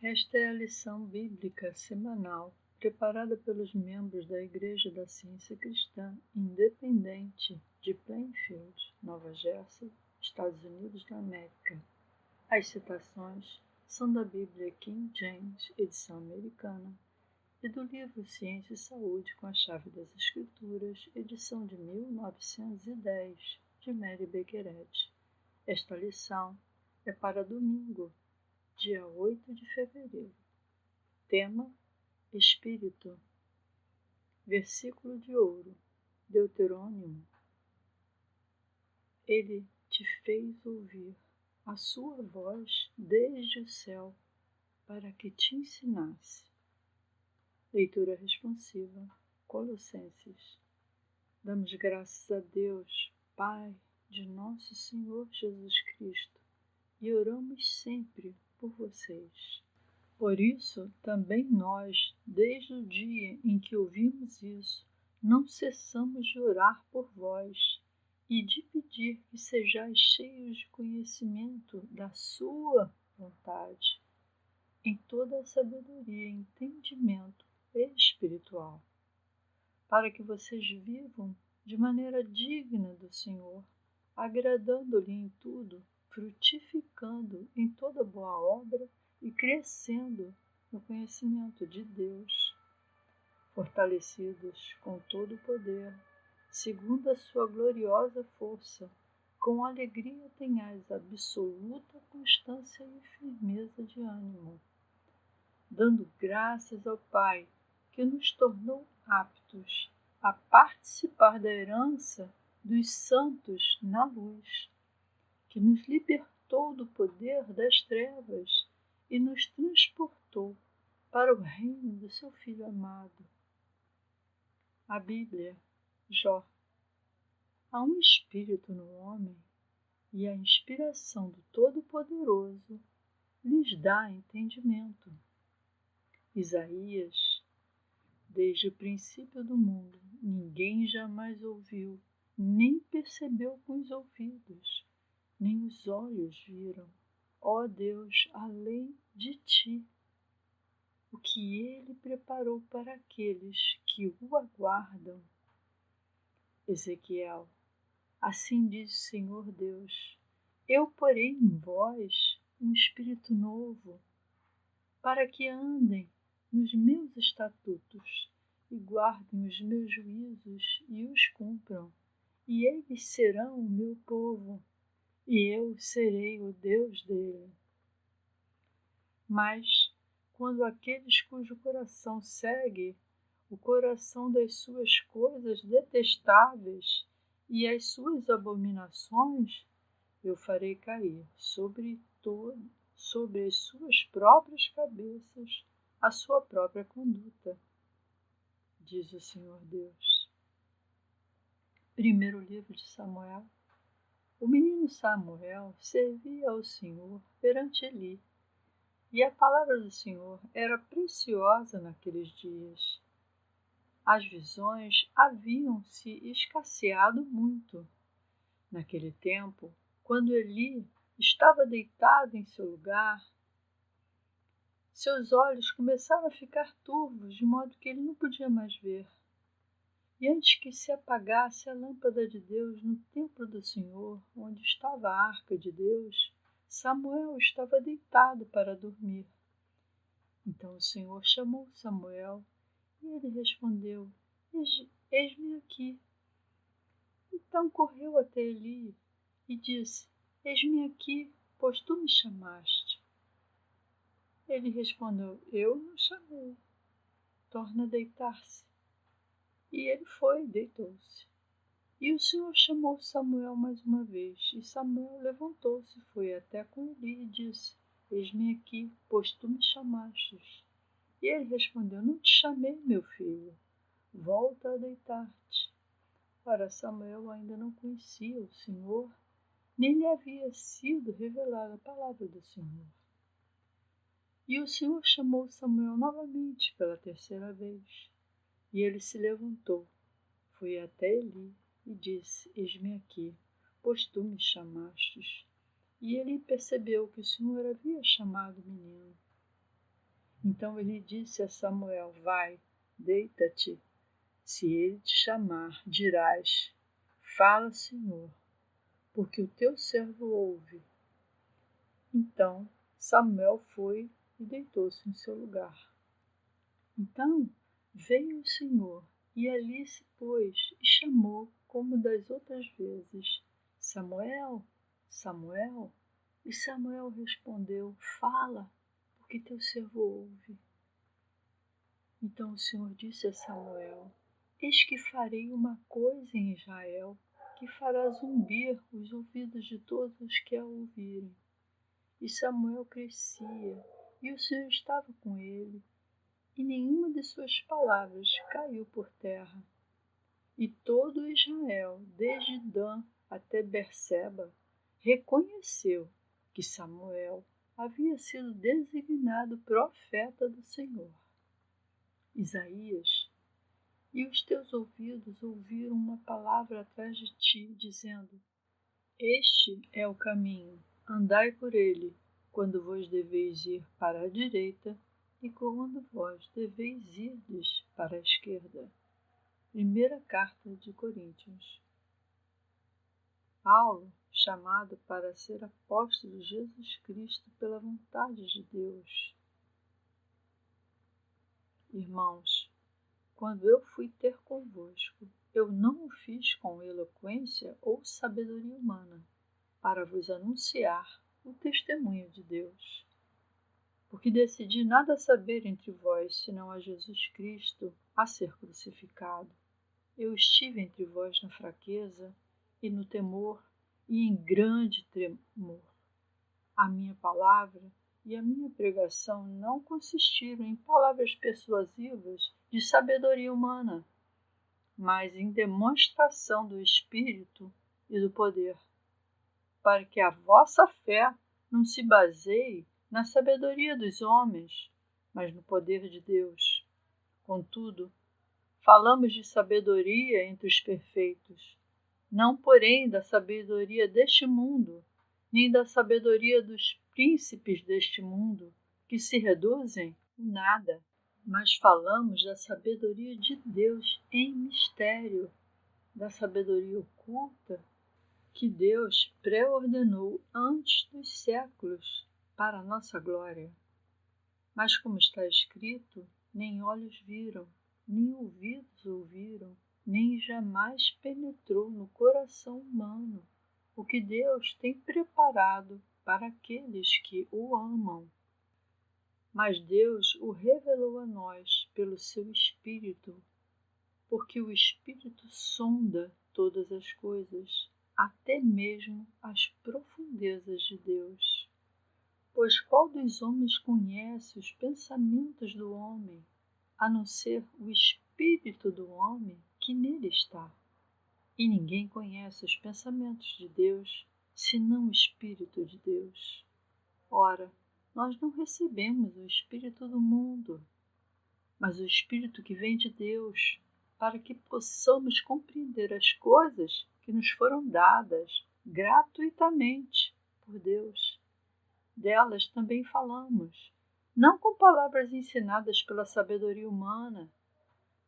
Esta é a lição bíblica semanal preparada pelos membros da Igreja da Ciência Cristã Independente de Plainfield, Nova Jersey, Estados Unidos da América. As citações são da Bíblia King James, edição americana, e do livro Ciência e Saúde com a Chave das Escrituras, edição de 1910, de Mary Bequeret. Esta lição é para domingo, dia 8 de fevereiro. Tema: Espírito. Versículo de ouro, Deuterônimo. Ele te fez ouvir a sua voz desde o céu, para que te ensinasse. Leitura responsiva, Colossenses. Damos graças a Deus, Pai de nosso Senhor Jesus Cristo, e oramos sempre por vocês. Por isso, também nós, desde o dia em que ouvimos isso, não cessamos de orar por vós e de pedir que sejais cheios de conhecimento da sua vontade, em toda a sabedoria e entendimento espiritual, para que vocês vivam de maneira digna do Senhor, agradando-lhe em tudo, frutificando em toda boa obra e crescendo no conhecimento de Deus, fortalecidos com todo o poder, segundo a sua gloriosa força, com alegria tenhais absoluta constância e firmeza de ânimo, dando graças ao Pai, que nos tornou aptos a participar da herança dos santos na luz, que nos libertou do poder das trevas e nos transportou para o reino do seu Filho amado. A Bíblia, Jó. Há um espírito no homem, e a inspiração do Todo-Poderoso lhes dá entendimento. Isaías. Desde o princípio do mundo, ninguém jamais ouviu, nem percebeu com os ouvidos, nem os olhos viram, ó Deus, além de ti, o que ele preparou para aqueles que o aguardam. Ezequiel. Assim diz o Senhor Deus: eu porei em vós um espírito novo, para que andem nos meus estatutos e guardem os meus juízos e os cumpram, e eles serão o meu povo, e eu serei o Deus dele. Mas, quando aqueles cujo coração segue o coração das suas coisas detestáveis e as suas abominações, eu farei cair sobre as suas próprias cabeças a sua própria conduta, diz o Senhor Deus. Primeiro livro de Samuel. O menino Samuel servia ao Senhor perante Eli, e a palavra do Senhor era preciosa naqueles dias. As visões haviam se escasseado muito. Naquele tempo, quando Eli estava deitado em seu lugar, seus olhos começaram a ficar turvos, de modo que ele não podia mais ver. E antes que se apagasse a lâmpada de Deus no templo do Senhor, onde estava a arca de Deus, Samuel estava deitado para dormir. Então o Senhor chamou Samuel, e ele respondeu: eis-me aqui. Então correu até Eli e disse: eis-me aqui, pois tu me chamaste. Ele respondeu: eu não chamei, torna a deitar-se. E ele foi, deitou-se. E o Senhor chamou Samuel mais uma vez, e Samuel levantou-se, foi até com Eli e disse: eis-me aqui, pois tu me chamastes. E ele respondeu: não te chamei, meu filho, volta a deitar-te. Ora, Samuel ainda não conhecia o Senhor, nem lhe havia sido revelada a palavra do Senhor. E o Senhor chamou Samuel novamente pela terceira vez. E ele se levantou, foi até Eli e disse: eis-me aqui, pois tu me chamastes. E ele percebeu que o Senhor havia chamado o menino. Então ele disse a Samuel: vai, deita-te. Se ele te chamar, dirás: fala, Senhor, porque o teu servo ouve. Então Samuel foi e deitou-se em seu lugar. Então veio o Senhor e ali se pôs e chamou, como das outras vezes: Samuel, Samuel. E Samuel respondeu: fala, porque teu servo ouve. Então o Senhor disse a Samuel: eis que farei uma coisa em Israel, que fará zumbir os ouvidos de todos os que a ouvirem. E Samuel crescia, e o Senhor estava com ele, e nenhuma de suas palavras caiu por terra. E todo Israel, desde Dan até Berseba, reconheceu que Samuel havia sido designado profeta do Senhor. Isaías: e os teus ouvidos ouviram uma palavra atrás de ti, dizendo: este é o caminho, andai por ele, quando vós deveis ir para a direita e quando vós deveis irdes para a esquerda. Primeira carta de Coríntios. Paulo, chamado para ser apóstolo de Jesus Cristo pela vontade de Deus. Irmãos, quando eu fui ter convosco, eu não o fiz com eloquência ou sabedoria humana, para vos anunciar o testemunho de Deus. Porque decidi nada saber entre vós, senão a Jesus Cristo a ser crucificado. Eu estive entre vós na fraqueza e no temor e em grande tremor. A minha palavra e a minha pregação não consistiram em palavras persuasivas de sabedoria humana, mas em demonstração do Espírito e do poder, para que a vossa fé não se baseie na sabedoria dos homens, mas no poder de Deus. Contudo, falamos de sabedoria entre os perfeitos, não porém da sabedoria deste mundo, nem da sabedoria dos príncipes deste mundo, que se reduzem em nada, mas falamos da sabedoria de Deus em mistério, da sabedoria oculta que Deus pré-ordenou antes dos séculos para a nossa glória. Mas como está escrito, nem olhos viram, nem ouvidos ouviram, nem jamais penetrou no coração humano o que Deus tem preparado para aqueles que o amam. Mas Deus o revelou a nós pelo seu Espírito, porque o Espírito sonda todas as coisas, até mesmo as profundezas de Deus. Pois qual dos homens conhece os pensamentos do homem, a não ser o Espírito do homem que nele está? E ninguém conhece os pensamentos de Deus, senão o Espírito de Deus. Ora, nós não recebemos o Espírito do mundo, mas o Espírito que vem de Deus, para que possamos compreender as coisas que nos foram dadas gratuitamente por Deus. Delas também falamos, não com palavras ensinadas pela sabedoria humana,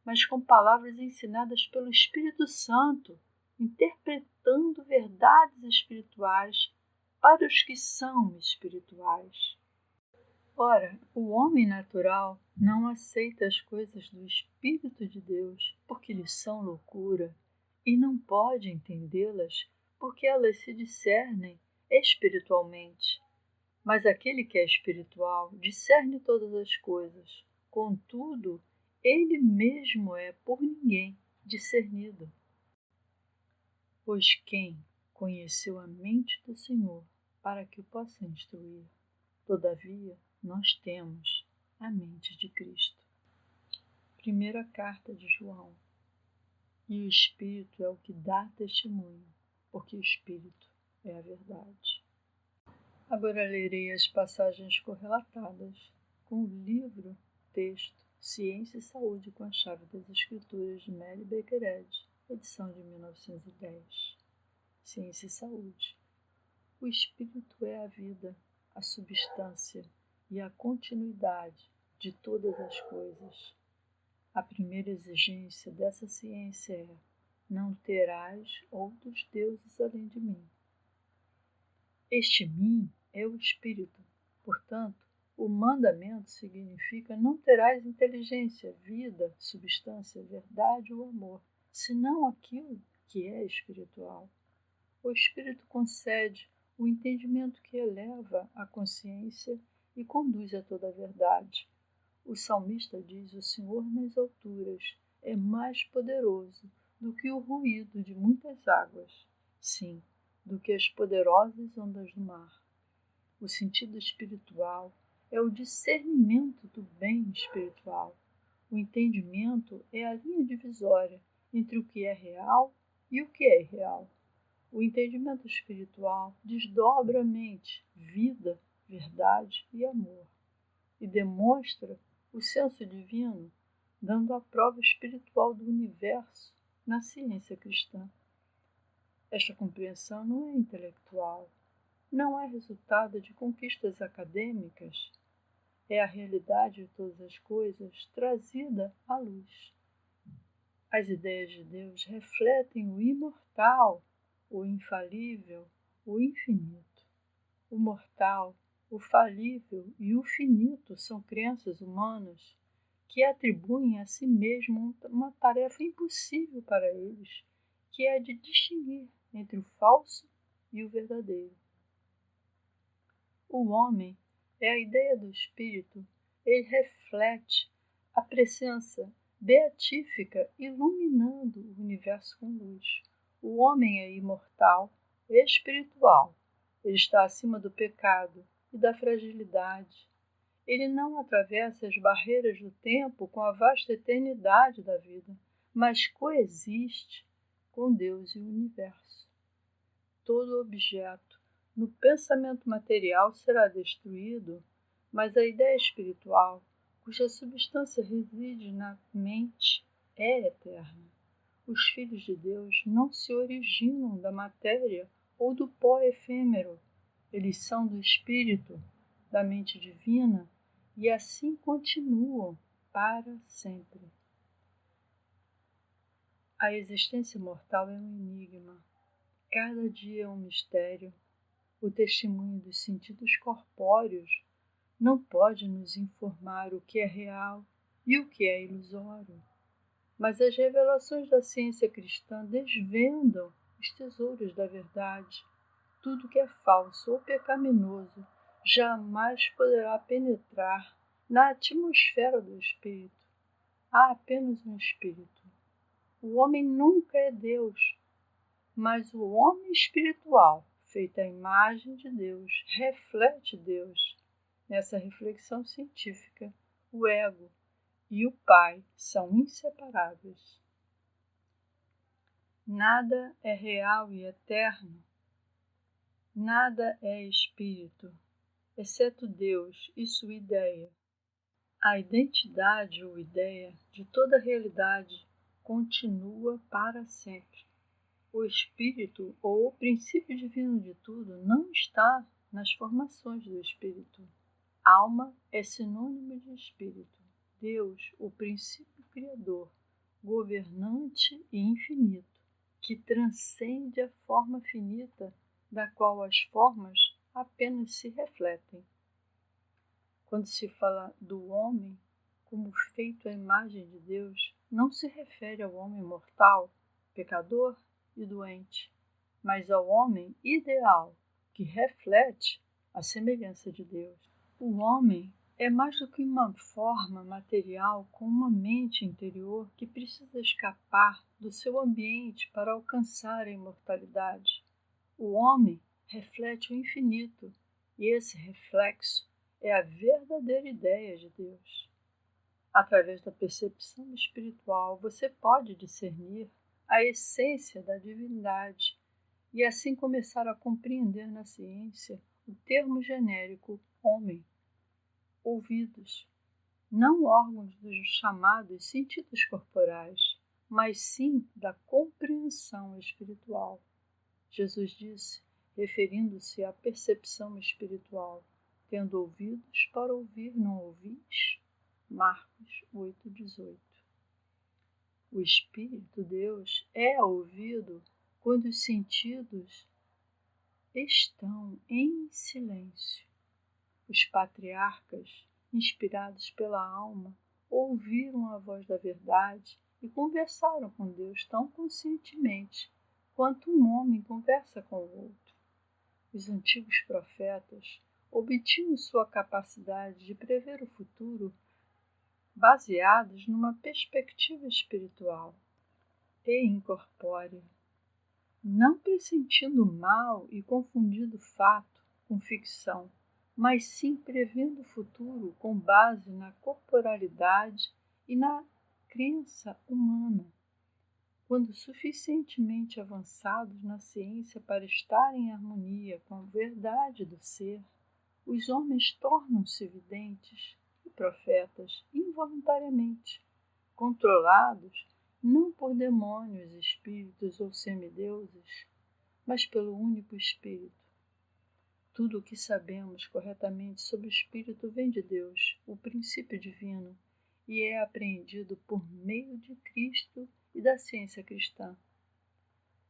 mas com palavras ensinadas pelo Espírito Santo, interpretando verdades espirituais para os que são espirituais. Ora, o homem natural não aceita as coisas do Espírito de Deus, porque lhes são loucura, e não pode entendê-las, porque elas se discernem espiritualmente. Mas aquele que é espiritual discerne todas as coisas, contudo, ele mesmo é por ninguém discernido. Pois quem conheceu a mente do Senhor para que o possa instruir? Todavia, nós temos a mente de Cristo. Primeira carta de João. E o Espírito é o que dá testemunho, porque o Espírito é a verdade. Agora lerei as passagens correlatadas com o livro, texto, Ciência e Saúde com a Chave das Escrituras de Mary Baker Eddy, edição de 1910. Ciência e Saúde. O Espírito é a vida, a substância e a continuidade de todas as coisas. A primeira exigência dessa ciência é: não terás outros deuses além de mim. Este mim é o Espírito. Portanto, o mandamento significa: não terás inteligência, vida, substância, verdade ou amor, senão aquilo que é espiritual. O Espírito concede o entendimento que eleva a consciência e conduz a toda a verdade. O salmista diz: o Senhor nas alturas é mais poderoso do que o ruído de muitas águas, sim, do que as poderosas ondas do mar. O sentido espiritual é o discernimento do bem espiritual. O entendimento é a linha divisória entre o que é real e o que é irreal. O entendimento espiritual desdobra a mente, vida, verdade e amor, e demonstra o senso divino, dando a prova espiritual do universo na ciência cristã. Esta compreensão não é intelectual, não é resultado de conquistas acadêmicas, é a realidade de todas as coisas trazida à luz. As ideias de Deus refletem o imortal, o infalível, o infinito. O mortal, o falível e o finito são crenças humanas que atribuem a si mesmo uma tarefa impossível para eles, que é a de distinguir entre o falso e o verdadeiro. O homem é a ideia do espírito, ele reflete a presença beatífica iluminando o universo com luz. O homem é imortal, espiritual. Ele está acima do pecado e da fragilidade. Ele não atravessa as barreiras do tempo com a vasta eternidade da vida, mas coexiste com Deus e o universo. Todo objeto no pensamento material será destruído, mas a ideia espiritual, cuja substância reside na mente, é eterna. Os filhos de Deus não se originam da matéria ou do pó efêmero. Eles são do Espírito, da mente divina, e assim continuam para sempre. A existência mortal é um enigma. Cada dia é um mistério. O testemunho dos sentidos corpóreos não pode nos informar o que é real e o que é ilusório. Mas as revelações da ciência cristã desvendam os tesouros da verdade. Tudo que é falso ou pecaminoso jamais poderá penetrar na atmosfera do espírito. Há apenas um espírito. O homem nunca é Deus, mas o homem espiritual, feito à imagem de Deus, reflete Deus. Nessa reflexão científica, o ego e o Pai são inseparáveis. Nada é real e eterno. Nada é espírito, exceto Deus e sua ideia. A identidade ou ideia de toda a realidade continua para sempre. O espírito ou o princípio divino de tudo não está nas formações do espírito. Alma é sinônimo de espírito. Deus, o princípio criador, governante e infinito, que transcende a forma finita da qual as formas apenas se refletem. Quando se fala do homem como feito à imagem de Deus, não se refere ao homem mortal, pecador e doente, mas ao homem ideal, que reflete a semelhança de Deus. O homem é mais do que uma forma material com uma mente interior que precisa escapar do seu ambiente para alcançar a imortalidade. O homem reflete o infinito, e esse reflexo é a verdadeira ideia de Deus. Através da percepção espiritual, você pode discernir a essência da divindade e assim começar a compreender na ciência o termo genérico homem. Ouvidos, não órgãos dos chamados sentidos corporais, mas sim da compreensão espiritual. Jesus disse, referindo-se à percepção espiritual: tendo ouvidos para ouvir, não ouvis? Marcos 8,18. O Espírito Deus é ouvido quando os sentidos estão em silêncio. Os patriarcas, inspirados pela alma, ouviram a voz da verdade e conversaram com Deus tão conscientemente quanto um homem conversa com o outro. Os antigos profetas obtinham sua capacidade de prever o futuro baseados numa perspectiva espiritual e incorpórea, não pressentindo o mal e confundindo fato com ficção, mas sim prevendo o futuro com base na corporalidade e na crença humana. Quando suficientemente avançados na ciência para estar em harmonia com a verdade do ser, os homens tornam-se videntes e profetas involuntariamente, controlados não por demônios, espíritos ou semideuses, mas pelo único Espírito. Tudo o que sabemos corretamente sobre o Espírito vem de Deus, o princípio divino, e é apreendido por meio de Cristo e da ciência cristã.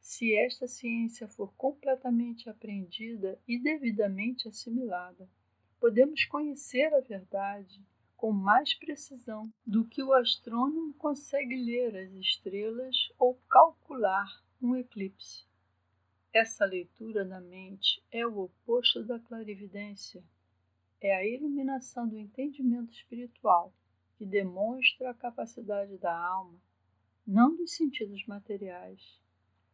Se esta ciência for completamente apreendida e devidamente assimilada, podemos conhecer a verdade com mais precisão do que o astrônomo consegue ler as estrelas ou calcular um eclipse. Essa leitura da mente é o oposto da clarividência. É a iluminação do entendimento espiritual que demonstra a capacidade da alma, não dos sentidos materiais.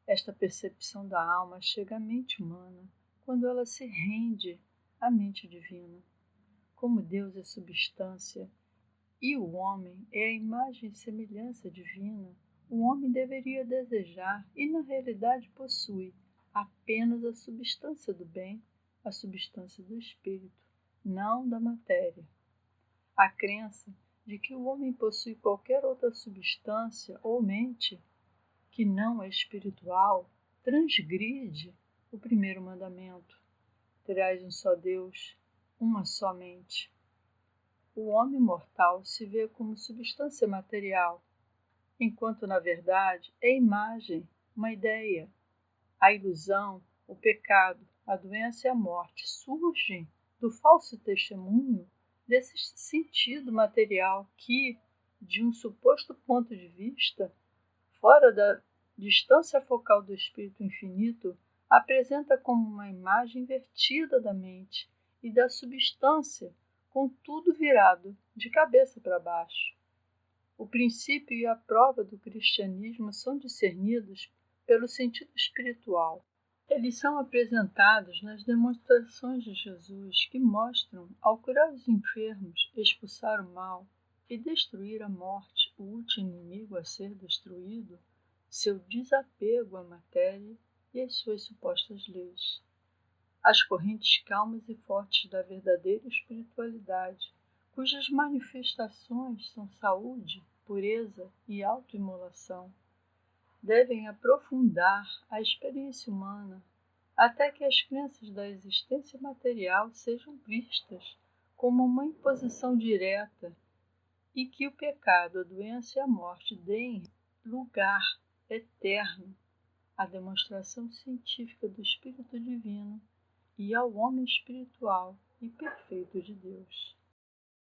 Esta percepção da alma chega à mente humana quando ela se rende à mente divina. Como Deus é substância e o homem é a imagem e semelhança divina, o homem deveria desejar e na realidade possui apenas a substância do bem, a substância do espírito, não da matéria. A crença de que o homem possui qualquer outra substância ou mente que não é espiritual transgride o primeiro mandamento. Terás um só Deus, uma só mente. O homem mortal se vê como substância material, enquanto na verdade é imagem, uma ideia. A ilusão, o pecado, a doença e a morte surgem do falso testemunho desse sentido material que, de um suposto ponto de vista, fora da distância focal do Espírito Infinito, apresenta como uma imagem invertida da mente e da substância, com tudo virado de cabeça para baixo. O princípio e a prova do cristianismo são discernidos pelo sentido espiritual. Eles são apresentados nas demonstrações de Jesus que mostram, ao curar os enfermos, expulsar o mal e destruir a morte, o último inimigo a ser destruído, seu desapego à matéria e às suas supostas leis. As correntes calmas e fortes da verdadeira espiritualidade, cujas manifestações são saúde, pureza e autoimolação, devem aprofundar a experiência humana até que as crenças da existência material sejam vistas como uma imposição direta e que o pecado, a doença e a morte deem lugar eterno à demonstração científica do Espírito Divino e ao homem espiritual e perfeito de Deus.